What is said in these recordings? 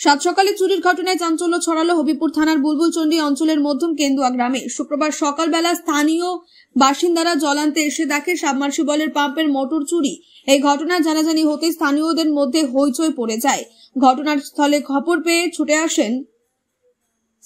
সাত সকালে চুরির ঘটনায় চাঞ্চল্য ছড়ালো হবিপুর থানার বুলবুলচন্ডী অঞ্চলের মধ্যম কেন্দুয়া গ্রামে। শুক্রবার সকালবেলা স্থানীয় বাসিন্দারা জল আনতে এসে দেখে সাবমার্সিবলের পাম্পের মোটর চুরি। এই ঘটনা জানাজানি হতে স্থানীয়দের মধ্যে হইচই পড়ে যায়। ঘটনার স্থলে খবর পেয়ে ছুটে আসেন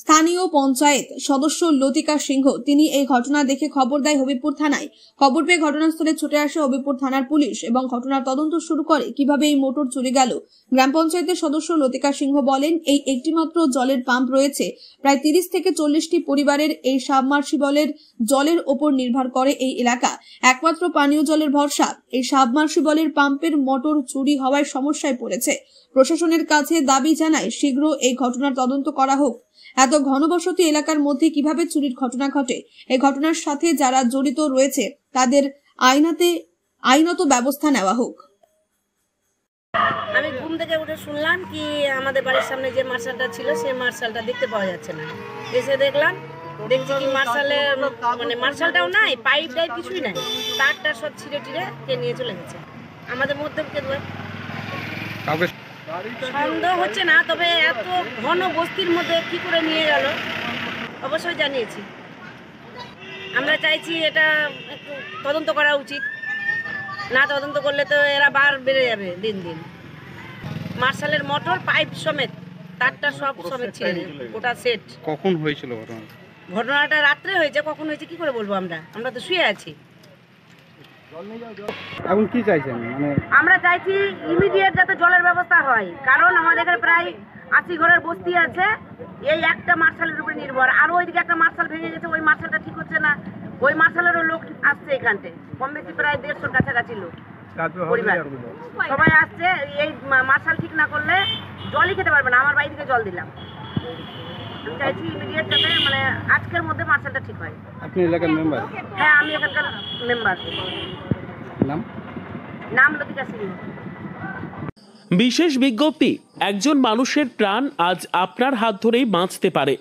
স্থানীয় পঞ্চায়েত সদস্য লতিকা সিংহ। তিনি এই ঘটনা দেখে খবর দেয় হবিপুর থানায়। খবর পেয়ে ঘটনাস্থলে ছুটে আসে হবিপুর থানার পুলিশ এবং ঘটনার তদন্ত শুরু করে কিভাবে এই মোটর চুরি গেল। গ্রাম পঞ্চায়েতের সদস্য লতিকা সিংহ বলেন, এই একটিমাত্র জলের পাম্প রয়েছে। প্রায় 30 থেকে 40টি পরিবারের এই সাবমার্সিবলের জলের ওপর নির্ভর করে এই এলাকা। একমাত্র পানীয় জলের ভরসা। এই সাবমার্সিবলের পাম্পের মোটর চুরি হওয়ায় সমস্যায় পড়েছে। প্রশাসনের কাছে দাবি জানায় শীঘ্র এই ঘটনার তদন্ত করা হোক। এত ঘনবসতি এলাকার মধ্যে কিভাবে চুরির ঘটনা ঘটে, এই ঘটনার সাথে যারা জড়িত রয়েছে তাদের আইনত ব্যবস্থা নেওয়া হোক। আমি ঘুম থেকে উঠে শুনলাম কি আমাদের বাড়ির সামনে যে মার্শালটা ছিল সেই মার্শালটা দেখতে পাওয়া যাচ্ছে না। এসে দেখছি কি মার্শালটাও নাই, পাইপ টাইপ কিছুই নাই, তারটা সব ছিঁড়ে টিড়ে কে নিয়ে চলে গেছে। আমাদের মধ্যে সন্দেহ হচ্ছে না, তবে এত ঘন বস্তির মধ্যে কি করে নিয়ে গেল অবশ্যই জানিয়েছি। আমরা চাইছি এটা একটু তদন্ত করা উচিত। না তদন্ত করলে তো এরা বার বেড়ে যাবে দিন দিন। মার্শালের মোটর পাইপ সমেত তারটা সব সমেত ছিল, ওটা সেট। কখন হয়েছিল ঘটনাটা? রাত্রে হয়েছে। কখন হয়েছে কি করে বলবো, আমরা তো শুয়ে আছি। এখন কি চাইছেন? আমরা চাইছি ইমিডিয়েট যাতে জলের ব্যবস্থা হয়, কারণ আমাদের প্রায় 80 ঘরের বস্তি আছে। এই একটা মার্শালের উপরে নির্ভর। আর ওইদিকে একটা মার্শাল ভেঙে গেছে, ওই মার্শালটা ঠিক হচ্ছে না। ওই মার্শালেরও লোক আসছে এখানটে, কম বেশি প্রায় 150 কাছাকাছি লোক পরিবার সবাই আসছে। এই মার্শাল ঠিক না করলে জলই খেতে পারবে না। আমার বাড়ি থেকে জল দিলাম। আমি চাইছি ইমিডিয়েট যাতে আজকের মধ্যে মার্শালটা ঠিক হয়। আপনি এলাকার মেম্বার? হ্যাঁ, আমি এখানকার মেম্বার। নাম লতিকা সিংহ। বিশেষ বিজ্ঞপ্তি, একজন মানুষের প্রাণ আজ আপনার হাত ধরেই বাঁচতে পারে।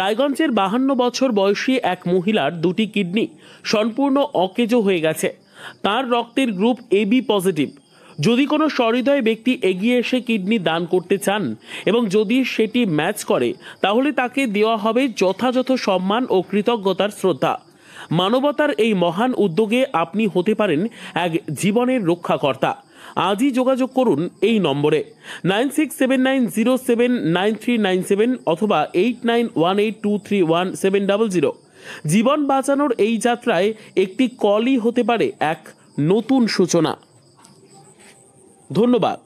রায়গঞ্জের 52 বছর বয়সী এক মহিলার 2টি কিডনি সম্পূর্ণ অকেজো হয়ে গেছে। তার রক্তের গ্রুপ AB পজিটিভ। যদি কোনো সহৃদয় ব্যক্তি এগিয়ে এসে কিডনি দান করতে চান এবং যদি সেটি ম্যাচ করে, তাহলে তাকে দেওয়া হবে যথাযথ সম্মান ও কৃতজ্ঞতার শ্রদ্ধা। মানবতার এই মহান উদ্যোগে আপনি হতে পারেন এক জীবনের রক্ষাকর্তা। আজই যোগাযোগ করুন এই নম্বরে 9679079397 অথবা 8918231700। জীবন বাঁচানোর এই যাত্রায় একটি কলই হতে পারে এক নতুন সূচনা। ধন্যবাদ।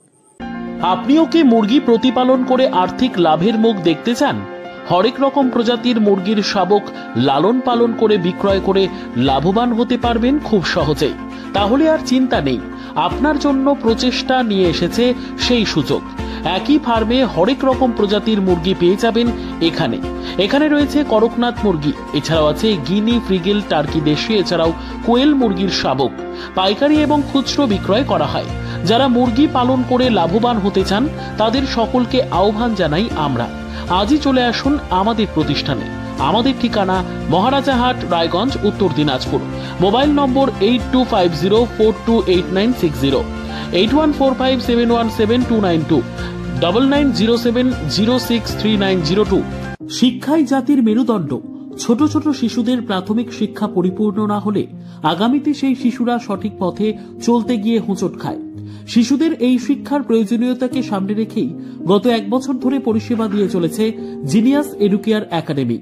আপনিও কি মুরগি প্রতিপালন করে আর্থিক লাভের মুখ দেখতে চান? হরেক রকম প্রজাতির মুরগির শাবক লালন পালন করে বিক্রয় করে লাভবান হতে পারবেন খুব সহজেই। তাহলে আর চিন্তা নেই, আপনার জন্য প্রচেষ্টা নিয়ে এসেছে সেই সুযোগ। একই ফার্মে হরেক রকম প্রজাতির মুরগি পেয়ে যাবেন এখানে রয়েছে করকনাথ মুরগি, এছাড়াও আছে গিনি, ফ্রিগেল, টার্কি দেশি, এছাড়াও কোয়েল মুরগির শাবক। পাইকারি এবং খুচরো বিক্রয় করা হয়। যারা মুরগি পালন করে লাভবান হতে চান তাদের সকলকে আহ্বান জানাই আমরা। আজই চলে আসুন আমাদের প্রতিষ্ঠানে। আমাদের ঠিকানা মহারাজাহাট, রায়গঞ্জ, উত্তর দিনাজপুর। মোবাইল নম্বর 8250428960, 8145717292, 9907063902। শিক্ষাই জাতির মেরুদণ্ড। ছোট ছোট শিশুদের প্রাথমিক শিক্ষা পরিপূর্ণ না হলে আগামীতে সেই শিশুরা সঠিক পথে চলতে গিয়ে হোঁচট খায়। শিশুদের এই শিক্ষার প্রয়োজনীয়তাকে সামনে রেখেই গত 1 বছর ধরে পরিষেবা দিয়ে চলেছে জিনিয়াস এডুকেয়ার একাডেমি।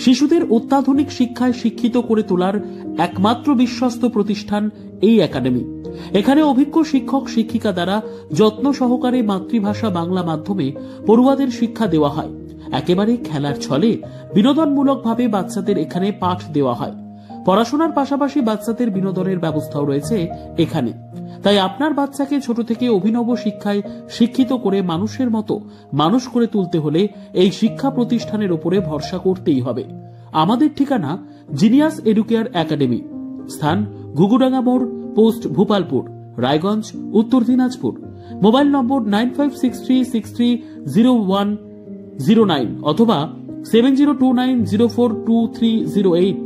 শিশুদের অত্যাধুনিক শিক্ষায় শিক্ষিত করে তোলার একমাত্র বিশ্বস্ত প্রতিষ্ঠান এই একাডেমি। এখানে অভিজ্ঞ শিক্ষক শিক্ষিকা দ্বারা যত্ন সহকারে মাতৃভাষা বাংলা মাধ্যমে পড়ুয়াদের শিক্ষা দেওয়া হয়। একেবারে খেলার ছলে বিনোদনমূলকভাবে বাচ্চাদের এখানে পাঠ দেওয়া হয়। পড়াশোনার পাশাপাশি বাচ্চাদের বিনোদনের ব্যবস্থাও রয়েছে এখানে। তাই আপনার বাচ্চাকে ছোট থেকে অভিনব শিক্ষায় শিক্ষিত করে মানুষের মতো মানুষ করে তুলতে হলে এই শিক্ষা প্রতিষ্ঠানের উপরে ভরসা করতেই হবে। আমাদের ঠিকানা জিনিয়াস এডুকেয়ার একাডেমি, স্থান ঘুঘুডাঙ্গা মোড়, পোস্ট ভূপালপুর, রায়গঞ্জ, উত্তর দিনাজপুর। মোবাইল নম্বর 9563630109 অথবা 7029042308।